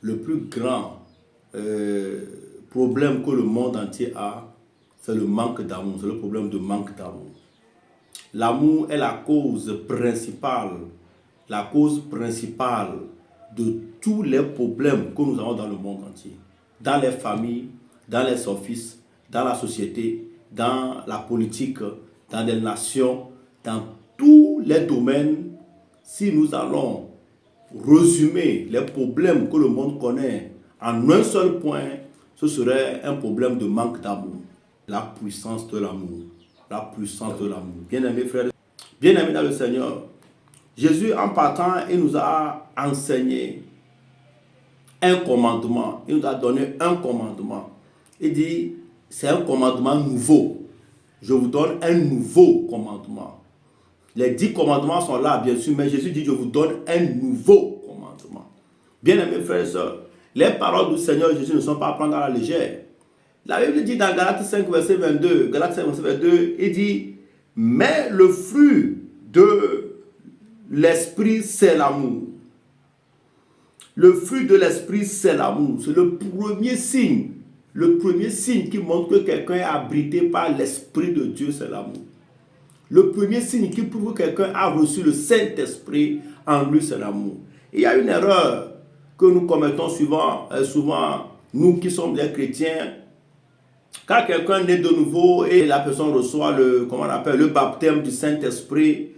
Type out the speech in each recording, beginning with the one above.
le plus grand problème que le monde entier a, c'est le manque d'amour, c'est le problème de manque d'amour. L'amour est la cause principale de tous les problèmes que nous avons dans le monde entier. Dans les familles, dans les offices, dans la société, dans la politique, dans les nations, dans tous les domaines. Si nous allons résumer les problèmes que le monde connaît en un seul point, ce serait un problème de manque d'amour. La puissance de l'amour. La puissance de l'amour. Bien-aimés frères, bien-aimés dans le Seigneur, Jésus en partant, il nous a enseigné un commandement. Il nous a donné un commandement. Il dit, c'est un commandement nouveau. Je vous donne un nouveau commandement. Les 10 commandements sont là, bien sûr, mais Jésus dit, je vous donne un nouveau commandement. Bien-aimés frères et sœurs, les paroles du Seigneur Jésus ne sont pas à prendre à la légère. La Bible dit dans Galates 5, verset 22, il dit, mais le fruit de l'esprit, c'est l'amour. Le fruit de l'esprit, c'est l'amour. C'est le premier signe. Le premier signe qui montre que quelqu'un est abrité par l'esprit de Dieu, c'est l'amour. Le premier signe qui prouve que quelqu'un a reçu le Saint-Esprit en lui, c'est l'amour. Il y a une erreur que nous commettons souvent, nous qui sommes des chrétiens. Quand quelqu'un naît de nouveau et la personne reçoit le baptême du Saint-Esprit,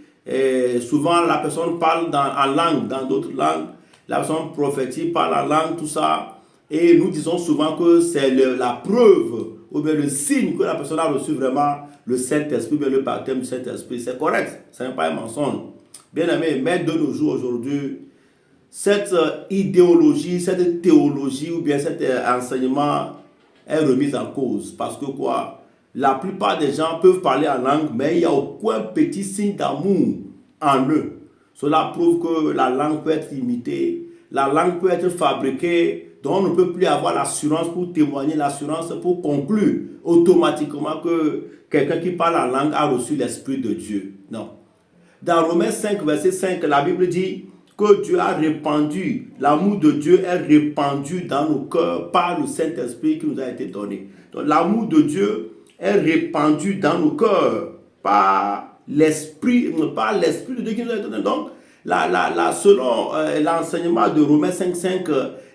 souvent la personne parle en langue, dans d'autres langues, la personne prophétise, parle en langue, tout ça. Et nous disons souvent que c'est la preuve ou bien le signe que la personne a reçu vraiment le Saint-Esprit, ou bien le baptême du Saint-Esprit. C'est correct, ce n'est pas un mensonge. Bien aimé, mais de nos jours aujourd'hui, cette idéologie, cette théologie ou bien cet enseignement est remise en cause. Parce que quoi? La plupart des gens peuvent parler en langue, mais il n'y a aucun petit signe d'amour en eux. Cela prouve que la langue peut être imitée, la langue peut être fabriquée, donc on ne peut plus avoir l'assurance pour témoigner, l'assurance pour conclure automatiquement que quelqu'un qui parle en langue a reçu l'Esprit de Dieu. Non. Dans Romains 5, verset 5, la Bible dit que Dieu a répandu, l'amour de Dieu est répandu dans nos cœurs par le Saint-Esprit qui nous a été donné. Donc l'amour de Dieu est répandu dans nos cœurs par l'Esprit de Dieu qui nous a été donné. Donc, selon l'enseignement de Romains 5, 5,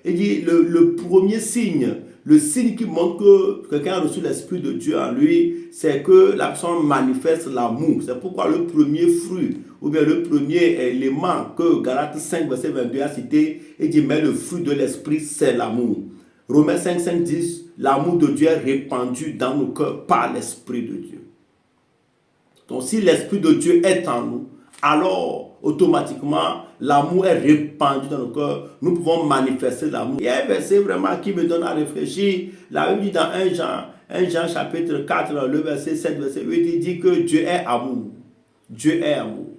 il dit le premier signe, le signe qui montre que quelqu'un a reçu l'Esprit de Dieu en lui, c'est que la personne manifeste l'amour. C'est pourquoi le premier fruit, ou bien le premier élément que Galates 5, verset 22 a cité, il dit, mais le fruit de l'Esprit, c'est l'amour. Romains 5, 5 dit, l'amour de Dieu est répandu dans nos cœurs par l'Esprit de Dieu. Donc si l'Esprit de Dieu est en nous, alors automatiquement l'amour est répandu dans nos cœurs. Nous pouvons manifester l'amour. Il y a un verset vraiment qui me donne à réfléchir. La Bible dit dans 1 Jean chapitre 4, le verset 7, verset 8, il dit que Dieu est amour. Dieu est amour.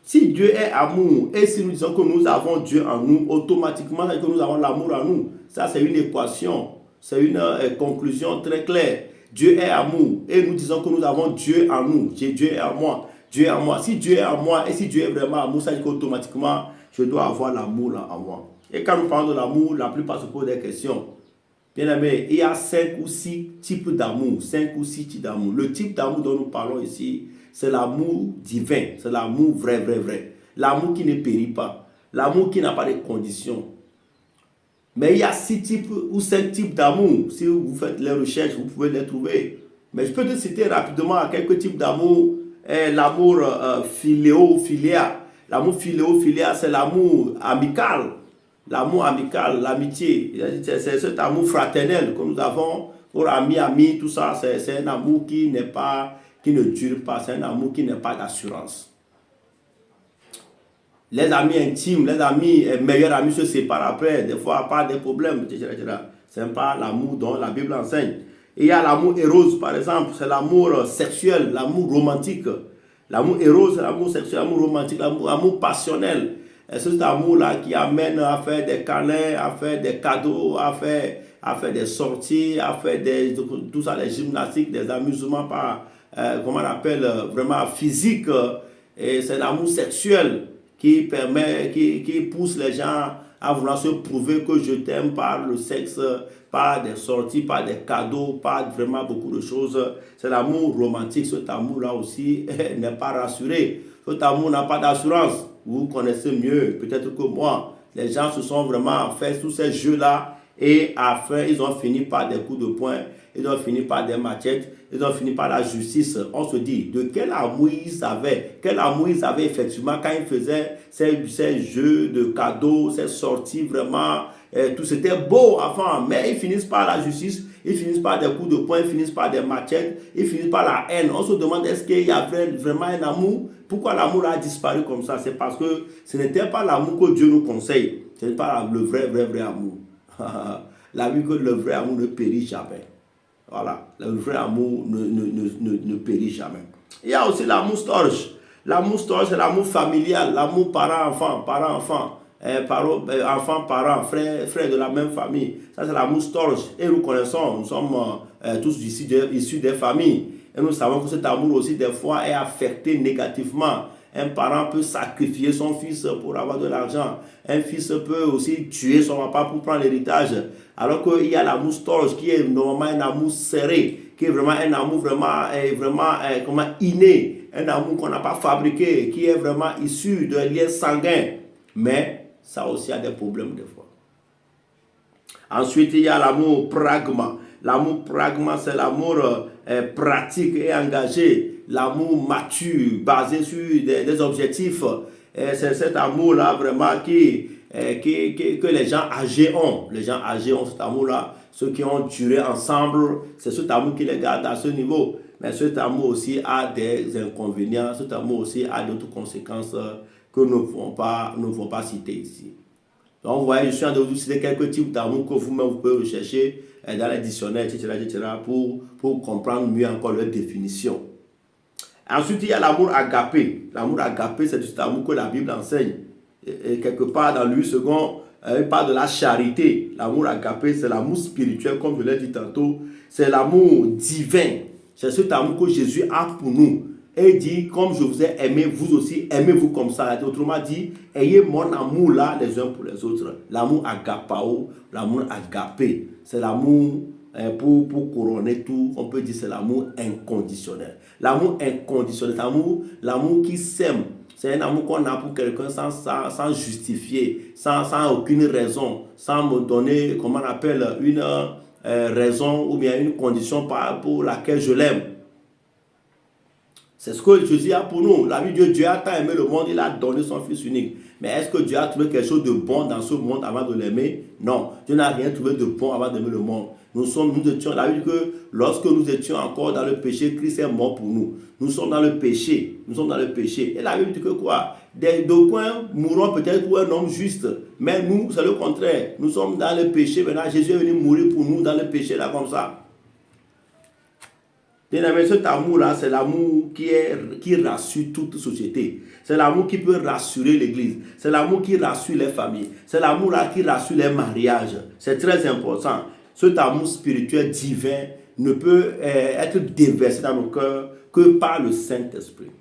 Si Dieu est amour et si nous disons que nous avons Dieu en nous, automatiquement c'est que nous avons l'amour en nous. Ça c'est une équation, c'est une conclusion très claire. Dieu est amour et nous disons que nous avons Dieu en nous. Dieu est en moi. Dieu est en moi. Si Dieu est en moi et si Dieu est vraiment amour, ça dit qu'automatiquement, je dois avoir l'amour là en moi. Et quand nous parlons de l'amour, la plupart se posent des questions. Bien aimé, il y a 5 ou 6 types d'amour. 5 ou 6 types d'amour. Le type d'amour dont nous parlons ici, c'est l'amour divin. C'est l'amour vrai. L'amour qui ne périt pas. L'amour qui n'a pas de conditions. Mais il y a 6 types ou 5 types d'amour. Si vous faites les recherches, vous pouvez les trouver. Mais je peux te citer rapidement quelques types d'amour. L'amour philéo-philia. L'amour philéo-philia, c'est l'amour amical. L'amour amical, l'amitié. C'est cet amour fraternel que nous avons pour amis, tout ça. C'est un amour qui ne dure pas. C'est un amour qui n'a pas d'assurance. Les amis intimes, les meilleurs amis se séparent après, des fois pas des problèmes, etc. Ce n'est pas l'amour dont la Bible enseigne. Et il y a l'amour éros, par exemple, c'est l'amour sexuel, l'amour romantique. L'amour éros, c'est l'amour sexuel, l'amour romantique, l'amour passionnel. C'est cet amour-là qui amène à faire des câlins, à faire des cadeaux, à faire des sorties, à faire tout ça, les gymnastiques, des amusements comment on appelle, vraiment physiques. Et c'est l'amour sexuel qui pousse les gens à vouloir se prouver que je t'aime par le sexe, par des sorties, par des cadeaux, par vraiment beaucoup de choses. C'est l'amour romantique. Cet amour-là aussi n'est pas rassuré. Cet amour n'a pas d'assurance. Vous connaissez mieux peut-être que moi. Les gens se sont vraiment fait tous ces jeux-là et à la fin, ils ont fini par des coups de poing, ils ont fini par des machettes, ils ont fini par la justice. On se dit, de quel amour ils avaient, quel amour ils avaient effectivement quand ils faisaient ces jeux de cadeaux, ces sorties vraiment, tout c'était beau avant, mais ils finissent par la justice, ils finissent par des coups de poing, ils finissent par des machettes, ils finissent par la haine. On se demande est-ce qu'il y avait vraiment un amour? Pourquoi l'amour a disparu comme ça? C'est parce que ce n'était pas l'amour que Dieu nous conseille, ce n'est pas le vrai amour. La vie que le vrai amour ne périt jamais. Voilà, le vrai amour ne périt jamais. Il y a aussi l'amour storge. L'amour storge, c'est l'amour familial, l'amour parent-enfant, parent-enfant, enfant-parent, frère de la même famille. Ça, c'est l'amour storge. Et nous connaissons, nous sommes tous issus des familles. Et nous savons que cet amour aussi, des fois, est affecté négativement. Un parent peut sacrifier son fils pour avoir de l'argent. Un fils peut aussi tuer son papa pour prendre l'héritage. Alors qu'il y a l'amour storge qui est normalement un amour serré, qui est vraiment un amour vraiment inné, un amour qu'on n'a pas fabriqué, qui est vraiment issu d'un lien sanguin. Mais ça aussi a des problèmes des fois. Ensuite, il y a l'amour pragma. L'amour pragma, c'est l'amour pratique et engagé. L'amour mature, basé sur des objectifs. C'est cet amour-là vraiment que les gens âgés ont. Les gens âgés ont cet amour-là. Ceux qui ont duré ensemble, c'est cet amour qui les garde à ce niveau. Mais cet amour aussi a des inconvénients. Cet amour aussi a d'autres conséquences que nous ne pouvons pas citer ici. Donc, vous voyez, je suis en train de vous citer quelques types d'amour que vous-même vous pouvez rechercher dans les dictionnaires, etc., pour comprendre mieux encore leur définition. Ensuite, il y a l'amour agapé. L'amour agapé, c'est cet amour que la Bible enseigne. Et quelque part dans lui second, il parle de la charité. L'amour agapé, c'est l'amour spirituel, comme je l'ai dit tantôt. C'est l'amour divin. C'est cet amour que Jésus a pour nous. Et il dit, comme je vous ai aimé, vous aussi, aimez-vous comme ça. Autrement dit, ayez mon amour là les uns pour les autres. L'amour agapao, l'amour agapé. C'est l'amour pour couronner tout. On peut dire c'est l'amour inconditionnel. L'amour inconditionnel, l'amour qui s'aime. C'est un amour qu'on a pour quelqu'un sans justifier, sans aucune raison, sans me donner, comment on appelle, une raison ou bien une condition pour laquelle je l'aime. C'est ce que Jésus a pour nous. La vie de Dieu a tant aimé le monde, il a donné son Fils unique. Mais est-ce que Dieu a trouvé quelque chose de bon dans ce monde avant de l'aimer? Non. Dieu n'a rien trouvé de bon avant d'aimer le monde. Nous étions, la Bible dit que lorsque nous étions encore dans le péché, Christ est mort pour nous. Nous sommes dans le péché. Nous sommes dans le péché. Et la Bible dit que quoi? D'aucuns mourront peut-être pour un homme juste. Mais nous, c'est le contraire. Nous sommes dans le péché. Maintenant, Jésus est venu mourir pour nous dans le péché, là, comme ça. Cet amour-là, c'est l'amour qui rassure toute société. C'est l'amour qui peut rassurer l'église. C'est l'amour qui rassure les familles. C'est l'amour-là qui rassure les mariages. C'est très important. Cet amour spirituel divin ne peut être déversé dans nos cœurs que par le Saint-Esprit.